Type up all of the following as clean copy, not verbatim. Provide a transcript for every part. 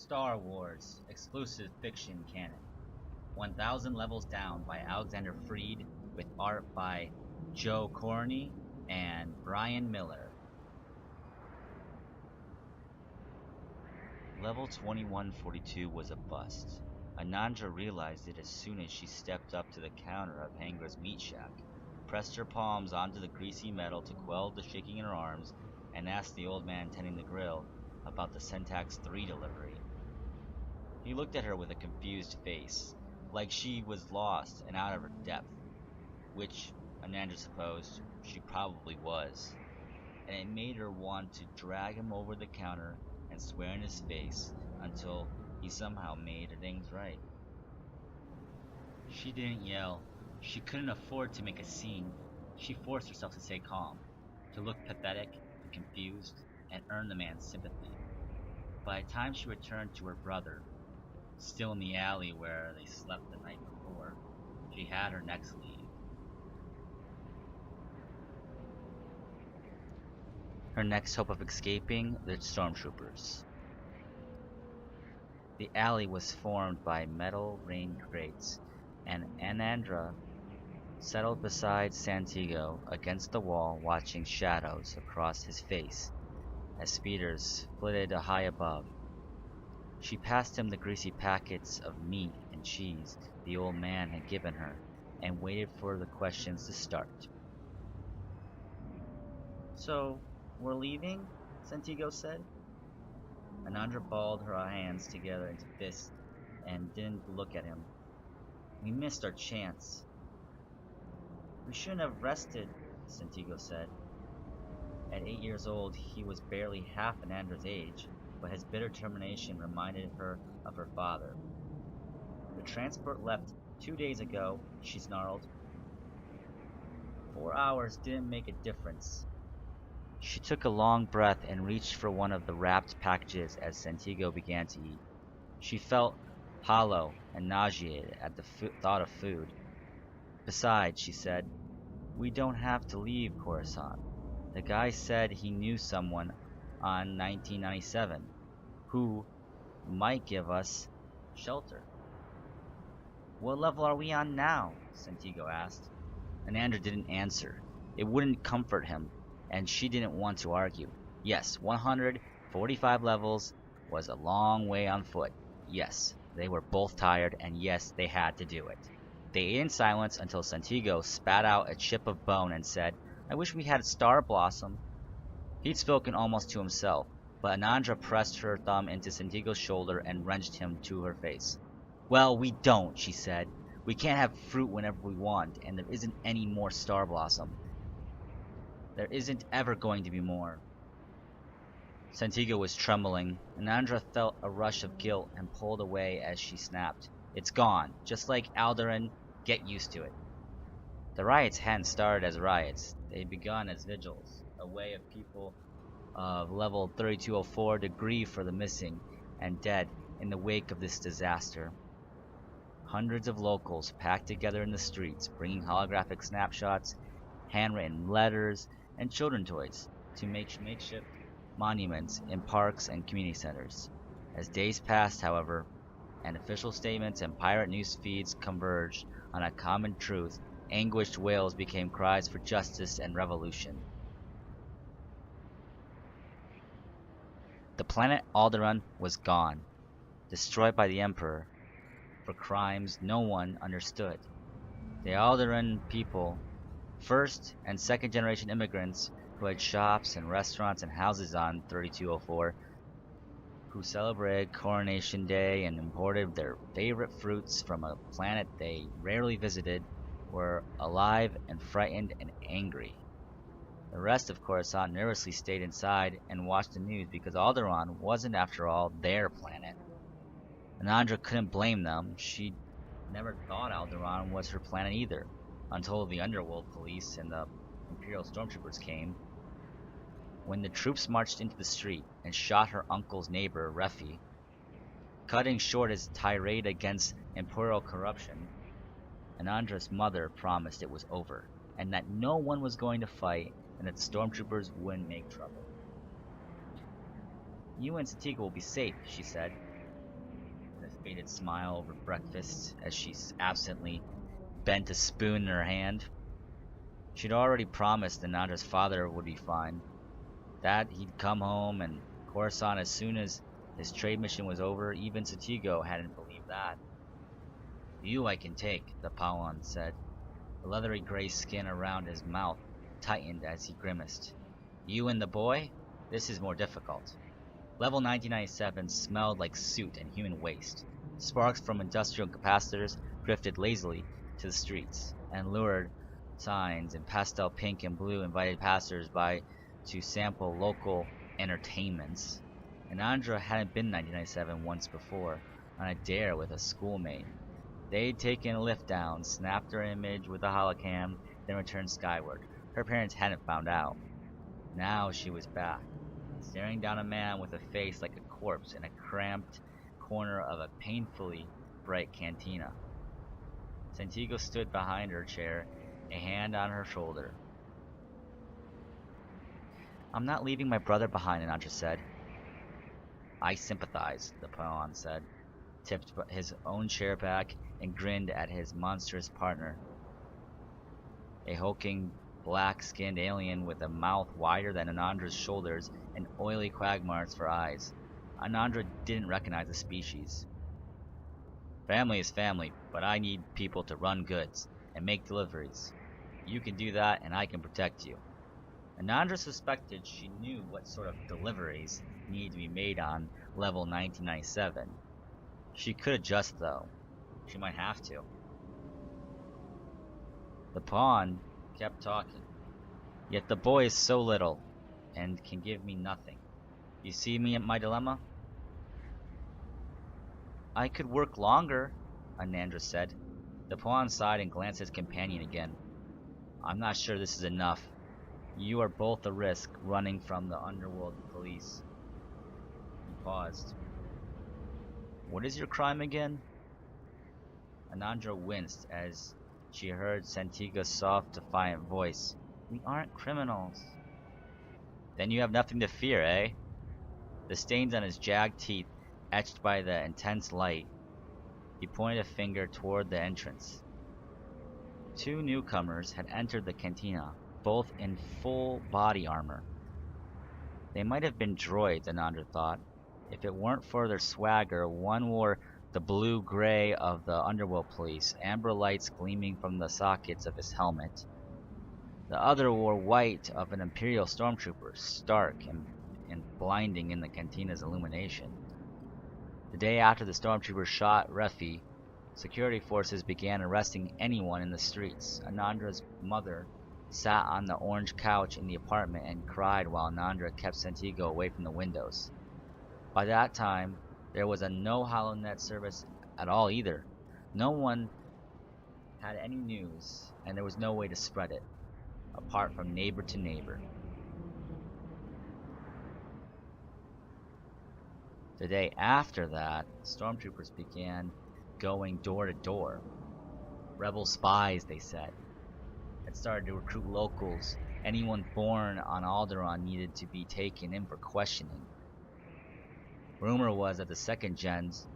Star Wars exclusive fiction canon. 1000 Levels Down by Alexander Freed with art by Joe Corroney and Brian Miller. Level 2142 was a bust. Anandra realized it as soon as she stepped up to the counter of Hangar's meat shack, pressed her palms onto the greasy metal to quell the shaking in her arms, and asked the old man tending the grill about the Syntax 3 delivery. He looked at her with a confused face, like she was lost and out of her depth, which Anandra supposed she probably was, and it made her want to drag him over the counter and swear in his face until he somehow made things right. She didn't yell. She couldn't afford to make a scene. She forced herself to stay calm, to look pathetic and confused, and earn the man's sympathy. By the time she returned to her brother, still in the alley where they slept the night before, she had her next lead. Her next hope of escaping the stormtroopers. The alley was formed by metal rain crates, and Anandra settled beside Santiago against the wall, watching shadows across his face as speeders flitted high above. She passed him the greasy packets of meat and cheese the old man had given her, and waited for the questions to start. "So, we're leaving?" Santiago said. Anandra balled her hands together into fists and didn't look at him. "We missed our chance." "We shouldn't have rested," Santiago said. At 8 years old, he was barely half Anandra's age, but his bitter determination reminded her of her father. "The transport left 2 days ago," she snarled. 4 hours didn't make a difference. She took a long breath and reached for one of the wrapped packages as Santiago began to eat. She felt hollow and nauseated at the thought of food. "Besides," she said, "we don't have to leave Coruscant. The guy said he knew someone on 1997 who might give us shelter." "What level are we on now?" Santiago asked. Anandra didn't answer. It wouldn't comfort him, and she didn't want to argue. Yes, 145 levels was a long way on foot. Yes, they were both tired, and yes, they had to do it. They ate in silence until Santiago spat out a chip of bone and said, "I wish we had Star Blossom." He'd spoken almost to himself, but Anandra pressed her thumb into Santiago's shoulder and wrenched him to her face. "Well, we don't," she said. "We can't have fruit whenever we want, and there isn't any more Star Blossom. There isn't ever going to be more." Santiago was trembling. Anandra felt a rush of guilt and pulled away as she snapped, "It's gone, just like Alderaan. Get used to it." The riots hadn't started as riots. They'd begun as vigils, a way of people of level 3204 to grieve for the missing and dead in the wake of this disaster. Hundreds of locals packed together in the streets, bringing holographic snapshots, handwritten letters, and children toys to make makeshift monuments in parks and community centers. As days passed, however, and official statements and pirate news feeds converged on a common truth, anguished wails became cries for justice and revolution. The planet Alderaan was gone, destroyed by the Emperor for crimes no one understood. The Alderaan people, first and second generation immigrants who had shops and restaurants and houses on 3204, who celebrated Coronation Day and imported their favorite fruits from a planet they rarely visited, were alive and frightened and angry. The rest of Coruscant nervously stayed inside and watched the news because Alderaan wasn't, after all, their planet. Anandra couldn't blame them. She'd never thought Alderaan was her planet either, until the Underworld police and the Imperial stormtroopers came. When the troops marched into the street and shot her uncle's neighbor, Refi, cutting short his tirade against imperial corruption, Anandra's mother promised it was over, and that no one was going to fight, and that the stormtroopers wouldn't make trouble. "You and Santiago will be safe," she said. faded smile over breakfast as she absently bent a spoon in her hand. She'd already promised Anandra's father would be fine, that he'd come home and Coruscant as soon as his trade mission was over. Even Satigo hadn't believed that. You I can take, the Pawan said. The leathery gray skin around his mouth tightened as he grimaced. You and the boy? This is more difficult. Level 1997 smelled like soot and human waste. Sparks from industrial capacitors drifted lazily to the streets, and lurid signs in pastel pink and blue invited passers-by to sample local entertainments. Anandra hadn't been 1997 once before, on a dare with a schoolmate. They'd taken a lift down, snapped her image with a holocam, then returned skyward. Her parents hadn't found out. Now she was back, staring down a man with a face like a corpse in a cramped corner of a painfully bright cantina. Santiago stood behind her chair, a hand on her shoulder. I'm not leaving my brother behind, Anandra said. I sympathize, the Pawan said, tipped his own chair back and grinned at his monstrous partner. A hulking, black-skinned alien with a mouth wider than Anandra's shoulders and oily quagmires for eyes. Anandra didn't recognize the species. Family is family, but I need people to run goods and make deliveries. You can do that, and I can protect you. Anandra suspected she knew what sort of deliveries needed to be made on level 1997. She could adjust, though. She might have to. The pawn kept talking. Yet the boy is so little, and can give me nothing. You see me at my dilemma? I could work longer, Anandra said. The pawn sighed and glanced at his companion again. I'm not sure this is enough. You are both a risk running from the underworld police. He paused. What is your crime again? Anandra winced as she heard Santiago's soft, defiant voice. We aren't criminals. Then you have nothing to fear, eh? The stains on his jagged teeth, etched by the intense light. He pointed a finger toward the entrance. Two newcomers had entered the cantina, both in full body armor. They might have been droids, Anandra thought. If it weren't for their swagger, one wore the blue-gray of the underworld police, amber lights gleaming from the sockets of his helmet. The other wore white of an Imperial stormtrooper, stark and blinding in the cantina's illumination. The day after the stormtrooper shot Refi, security forces began arresting anyone in the streets. Anandra's mother sat on the orange couch in the apartment and cried while Anandra kept Santiago away from the windows. By that time, there was no HoloNet service at all either. No one had any news, and there was no way to spread it, apart from neighbor to neighbor. The day after that, stormtroopers began going door to door. Rebel spies, they said, had started to recruit locals. Anyone born on Alderaan needed to be taken in for questioning. Rumor was that the second gens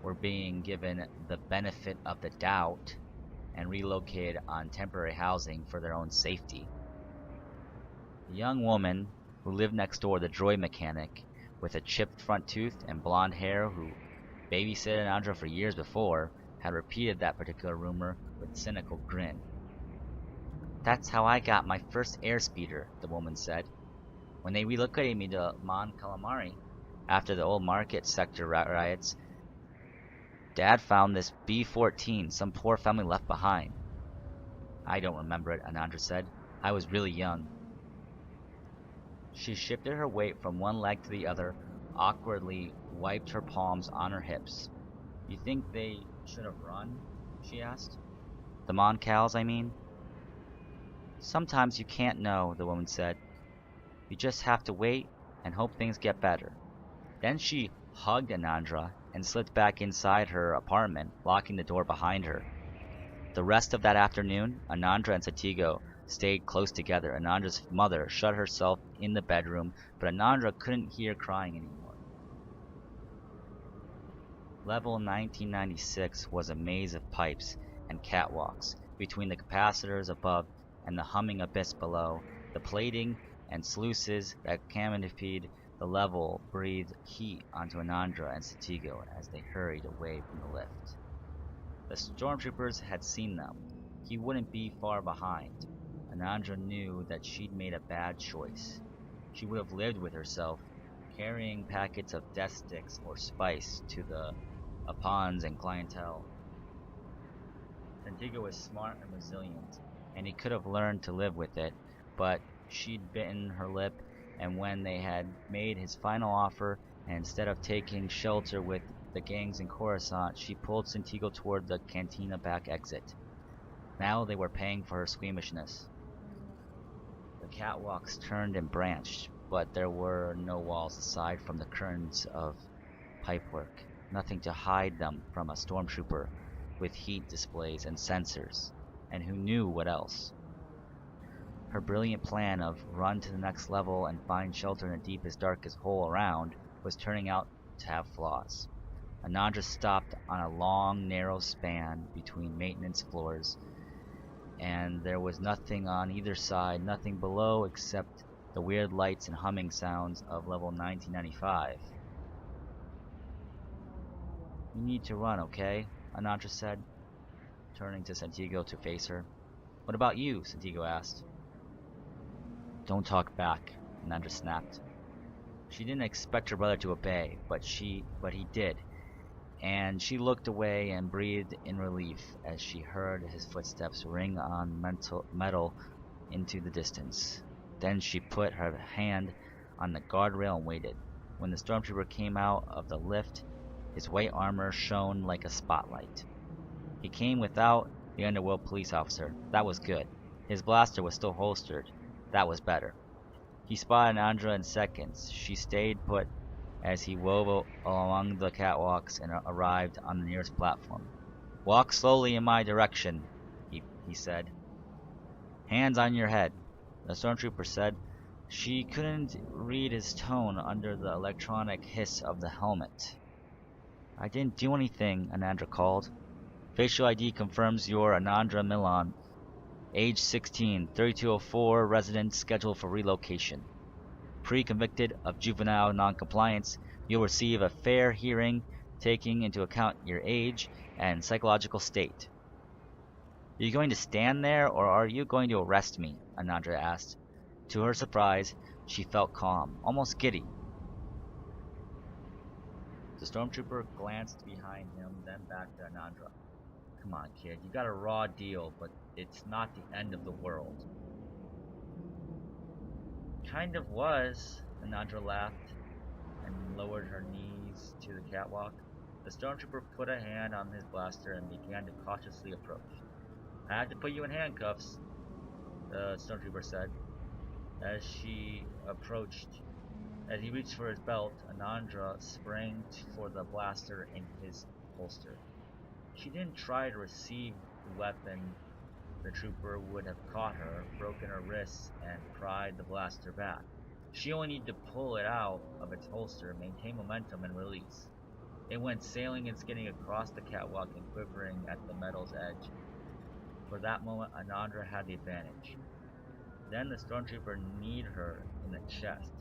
were being given the benefit of the doubt and relocated on temporary housing for their own safety. The young woman who lived next door, the droid mechanic, with a chipped front tooth and blonde hair who babysat Anandra for years before, had repeated that particular rumor with a cynical grin. That's how I got my first airspeeder, the woman said. When they relocated me to Mon Calamari, after the old market sector riots, Dad found this B-14 some poor family left behind. I don't remember it, Anandra said. I was really young. She shifted her weight from one leg to the other, awkwardly wiped her palms on her hips. You think they should have run? She asked. The Mon Cals, I mean? Sometimes you can't know, the woman said. You just have to wait and hope things get better. Then she hugged Anandra and slipped back inside her apartment, locking the door behind her. The rest of that afternoon, Anandra and Santiago stayed close together. Anandra's mother shut herself in the bedroom, but Anandra couldn't hear crying anymore. Level 1996 was a maze of pipes and catwalks between the capacitors above and the humming abyss below. The plating and sluices that canopied the level breathed heat onto Anandra and Satigo as they hurried away from the lift. The stormtroopers had seen them. He wouldn't be far behind. Anandra knew that she'd made a bad choice. She would have lived with herself, carrying packets of death sticks or spice to the Apans and clientele. Santiago was smart and resilient, and he could have learned to live with it, but she'd bitten her lip, and when they had made his final offer, and instead of taking shelter with the gangs in Coruscant, she pulled Santiago toward the cantina back exit. Now they were paying for her squeamishness. The catwalks turned and branched, but there were no walls aside from the curtains of pipework, nothing to hide them from a stormtrooper with heat displays and sensors, and who knew what else. Her brilliant plan of run to the next level and find shelter in the deepest, darkest hole around was turning out to have flaws. Anandra stopped on a long, narrow span between maintenance floors, and there was nothing on either side, nothing below except the weird lights and humming sounds of level 1995. "You need to run, okay?" Anandra said, turning to Santiago to face her. "What about you?" Santiago asked. "Don't talk back," Anandra snapped. She didn't expect her brother to obey, but he did, and she looked away and breathed in relief as she heard his footsteps ring on metal into the distance. Then she put her hand on the guardrail and waited. When the stormtrooper came out of the lift, his white armor shone like a spotlight. He came without the underworld police officer. That was good. His blaster was still holstered. That was better. He spotted Andra in seconds. She stayed put as he wove along the catwalks and arrived on the nearest platform. "Walk slowly in my direction," he said. "Hands on your head," the stormtrooper said. She couldn't read his tone under the electronic hiss of the helmet. "I didn't do anything," Anandra called. "Facial ID confirms you're Anandra Milan, age 16, 3204, resident, scheduled for relocation. Pre-convicted of juvenile noncompliance, you'll receive a fair hearing taking into account your age and psychological state." "Are you going to stand there, or are you going to arrest me?" Anandra asked. To her surprise, she felt calm, almost giddy. The stormtrooper glanced behind him, then back to Anandra. "Come on, kid, you got a raw deal, but it's not the end of the world." "Kind of was," Anandra laughed and lowered her knees to the catwalk. The stormtrooper put a hand on his blaster and began to cautiously approach. "I had to put you in handcuffs," the stormtrooper said. As he reached for his belt, Anandra sprang for the blaster in his holster. She didn't try to receive the weapon. The trooper would have caught her, broken her wrists, and pried the blaster back. She only needed to pull it out of its holster, maintain momentum, and release. It went sailing and skidding across the catwalk and quivering at the metal's edge. For that moment, Anandra had the advantage. Then the stormtrooper kneed her in the chest.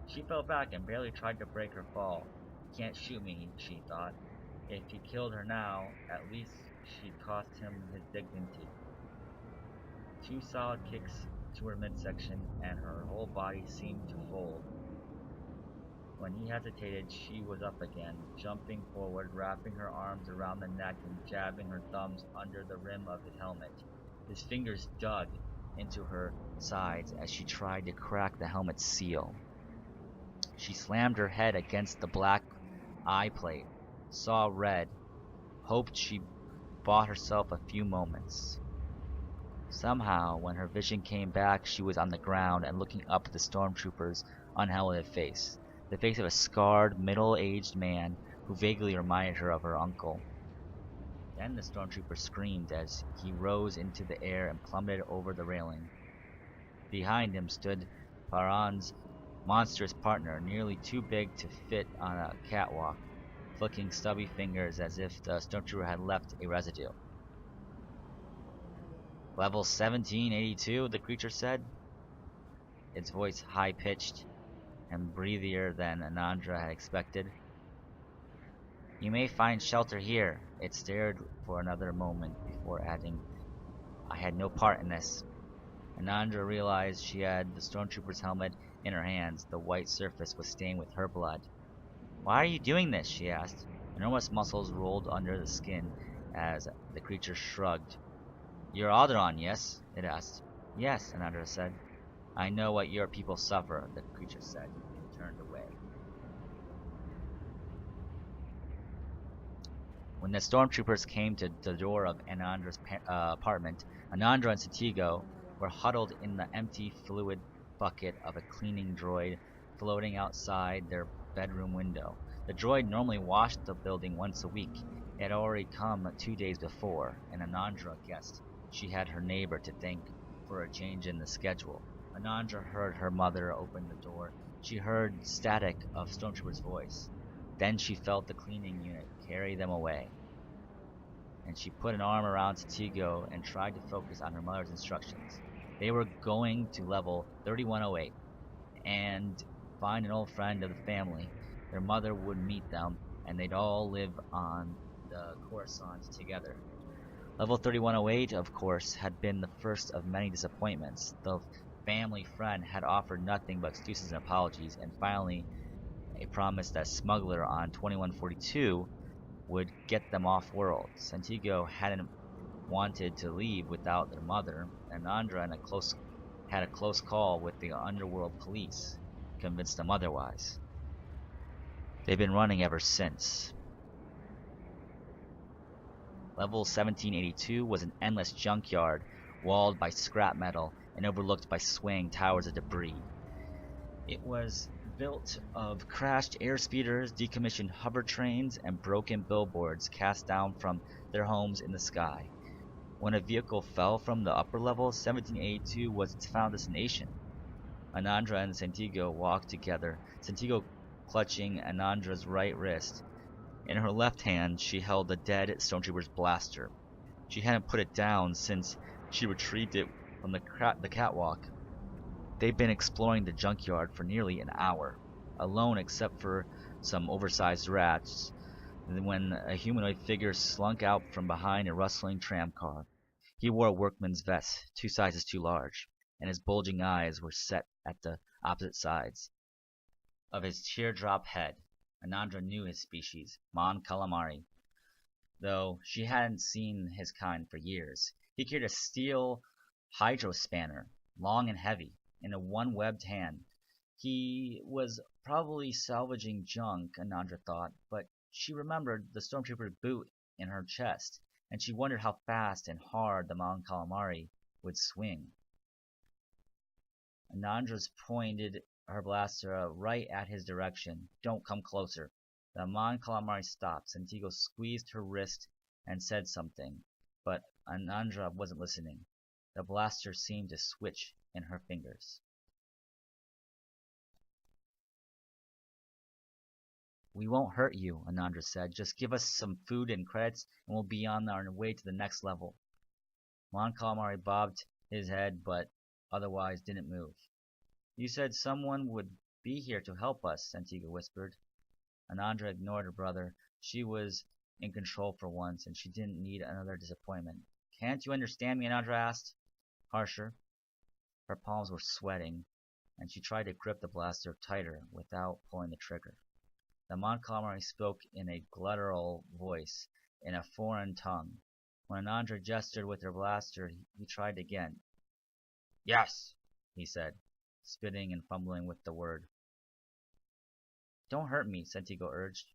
She fell back and barely tried to break her fall. "He can't shoot me," she thought. If he killed her now, at least she'd cost him his dignity. 2 solid kicks to her midsection, and her whole body seemed to fold. When he hesitated, she was up again, jumping forward, wrapping her arms around the neck and jabbing her thumbs under the rim of his helmet. His fingers dug into her sides as she tried to crack the helmet's seal. She slammed her head against the black eye plate, saw red, hoped she bought herself a few moments. Somehow, when her vision came back, she was on the ground and looking up at the stormtrooper's unhelmeted face, the face of a scarred, middle-aged man who vaguely reminded her of her uncle. Then the stormtrooper screamed as he rose into the air and plummeted over the railing. Behind him stood Paran's monstrous partner, nearly too big to fit on a catwalk. flicking stubby fingers as if the stormtrooper had left a residue. Level 1782, the creature said, its voice high-pitched and breathier than Anandra had expected. You may find shelter here. It stared for another moment before adding, I had no part in this. Anandra realized she had the stormtrooper's helmet in her hands. The white surface was stained with her blood. Why are you doing this? She asked. Enormous muscles rolled under the skin as the creature shrugged. You're Alderaan, yes? It asked. Yes, Anandra said. I know what your people suffer, the creature said, and turned away. When the stormtroopers came to the door of Anandra's apartment, Anandra and Satigo were huddled in the empty fluid bucket of a cleaning droid floating outside their bedroom window. The droid normally washed the building once a week. It had already come 2 days before, and Anandra guessed she had her neighbor to thank for a change in the schedule. Anandra heard her mother open the door. She heard static of Stormtrooper's voice. Then she felt the cleaning unit carry them away. And she put an arm around Satigo and tried to focus on her mother's instructions. They were going to level 3108 and find an old friend of the family. Their mother would meet them, and they'd all live on the Coruscant together. Level 3108, of course, had been the first of many disappointments. The family friend had offered nothing but excuses and apologies, and finally a promise that smuggler on 2142 would get them off-world. Santiago hadn't wanted to leave without their mother, and Anandra had a close call with the underworld police, convinced them otherwise. They've been running ever since. Level 1782 was an endless junkyard, walled by scrap metal and overlooked by swaying towers of debris. It was built of crashed airspeeders, decommissioned hover trains, and broken billboards cast down from their homes in the sky. When a vehicle fell from the upper level, 1782 was its final destination. Anandra and Santiago walked together, Santiago clutching Anandra's right wrist. In her left hand, she held the dead stormtrooper's blaster. She hadn't put it down since she retrieved it from the catwalk. They'd been exploring the junkyard for nearly an hour, alone except for some oversized rats, when a humanoid figure slunk out from behind a rustling tram car. He wore a workman's vest, 2 sizes too large, and his bulging eyes were set at the opposite sides of his teardrop head. Anandra knew his species, Mon Calamari, though she hadn't seen his kind for years. He carried a steel hydrospanner, long and heavy, in a one-webbed hand. He was probably salvaging junk, Anandra thought, but she remembered the stormtrooper boot in her chest, and she wondered how fast and hard the Mon Calamari would swing. Anandra's pointed her blaster right at his direction. Don't come closer. The Mon Calamari stopped. Santiago squeezed her wrist and said something, but Anandra wasn't listening. The blaster seemed to switch in her fingers. We won't hurt you, Anandra said. Just give us some food and credits, and we'll be on our way to the next level. Mon Calamari bobbed his head, but otherwise didn't move. You said someone would be here to help us, Santiago whispered. Anandra ignored her brother. She was in control for once, and she didn't need another disappointment. Can't you understand me? Anandra asked, harsher. Her palms were sweating, and she tried to grip the blaster tighter without pulling the trigger. The Mon Calamari spoke in a guttural voice, in a foreign tongue. When Anandra gestured with her blaster, he tried again. Yes, he said, spitting and fumbling with the word. Don't hurt me, Santiago urged.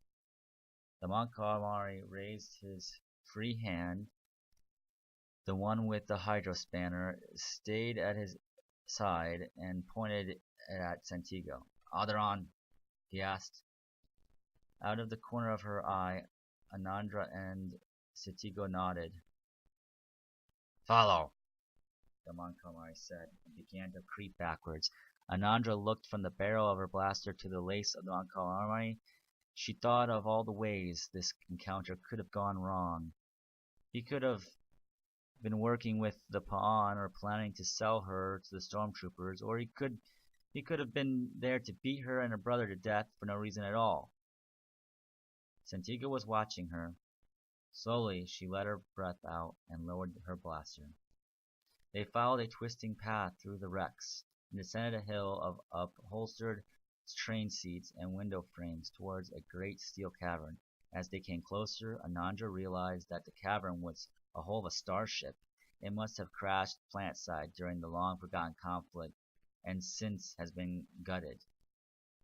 The Mon Calamari raised his free hand. The one with the hydrospanner stayed at his side and pointed at Santiago. Alderaan, he asked. Out of the corner of her eye, Anandra and Santiago nodded. Follow, the Mon Calamari said, and began to creep backwards. Anandra looked from the barrel of her blaster to the lace of the Mon Calamari. She thought of all the ways this encounter could have gone wrong. He could have been working with the pawn or planning to sell her to the stormtroopers, or he could have been there to beat her and her brother to death for no reason at all. Santiago was watching her. Slowly, she let her breath out and lowered her blaster. They followed a twisting path through the wrecks and descended a hill of upholstered train seats and window frames towards a great steel cavern. As they came closer, Anandra realized that the cavern was a hull of a starship. It must have crashed planetside during the long-forgotten conflict and since has been gutted.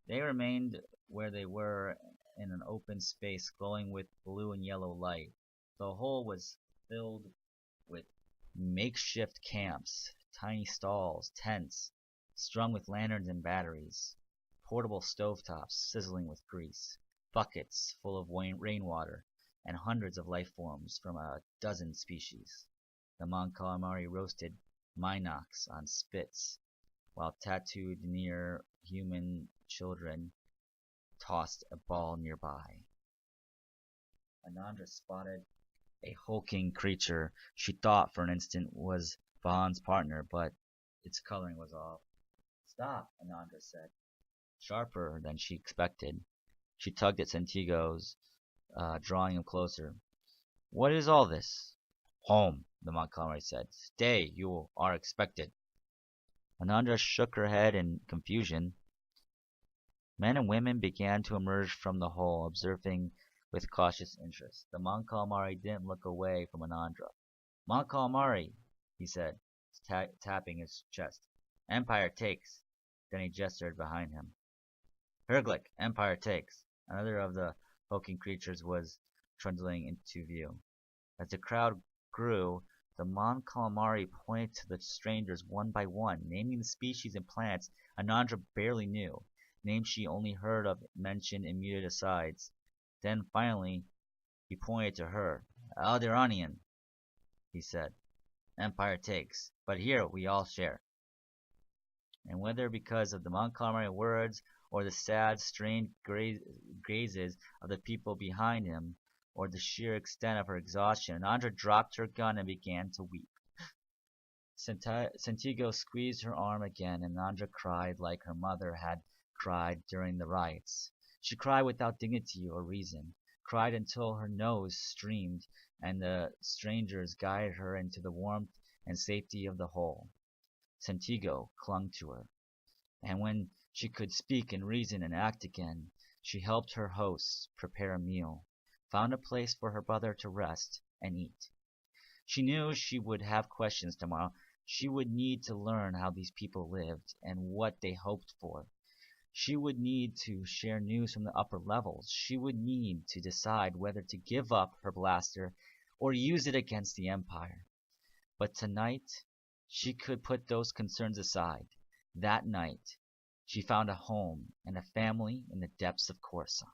They remained where they were in an open space glowing with blue and yellow light. The hull was filled with makeshift camps, tiny stalls, tents, strung with lanterns and batteries, portable stovetops sizzling with grease, buckets full of rainwater, and hundreds of life forms from a dozen species. The Mon Calamari roasted Minox on spits, while tattooed near human children tossed a ball nearby. Anandra spotted a hulking creature she thought for an instant was Vaughn's partner, but its coloring was off. "Stop," Anandra said, sharper than she expected. She tugged at Santiago's, drawing him closer. "What is all this?" "Home," the Montgomery said. "Stay, you are expected." Anandra shook her head in confusion. Men and women began to emerge from the hole, observing with cautious interest. The Mon Calamari didn't look away from Anandra. "Mon Calamari," he said, tapping his chest. "Empire takes." Then he gestured behind him. "Herglick, Empire takes." Another of the hulking creatures was trundling into view. As the crowd grew, the Mon Calamari pointed to the strangers one by one, naming the species and planets Anandra barely knew, names she only heard of mentioned in muted asides. Then finally he pointed to her. "Alderaanian," he said. "Empire takes, but here we all share." And whether because of the Mon Calamari words or the sad, strained gazes of the people behind him, or the sheer extent of her exhaustion, Anandra dropped her gun and began to weep. Santiago squeezed her arm again, and Anandra cried like her mother had cried during the riots. She cried without dignity or reason, cried until her nose streamed, and the strangers guided her into the warmth and safety of the hole. Santiago clung to her, and when she could speak and reason and act again, she helped her hosts prepare a meal, found a place for her brother to rest and eat. She knew she would have questions tomorrow. She would need to learn how these people lived and what they hoped for. She would need to share news from the upper levels. She would need to decide whether to give up her blaster or use it against the Empire. But tonight, she could put those concerns aside. That night, she found a home and a family in the depths of Coruscant.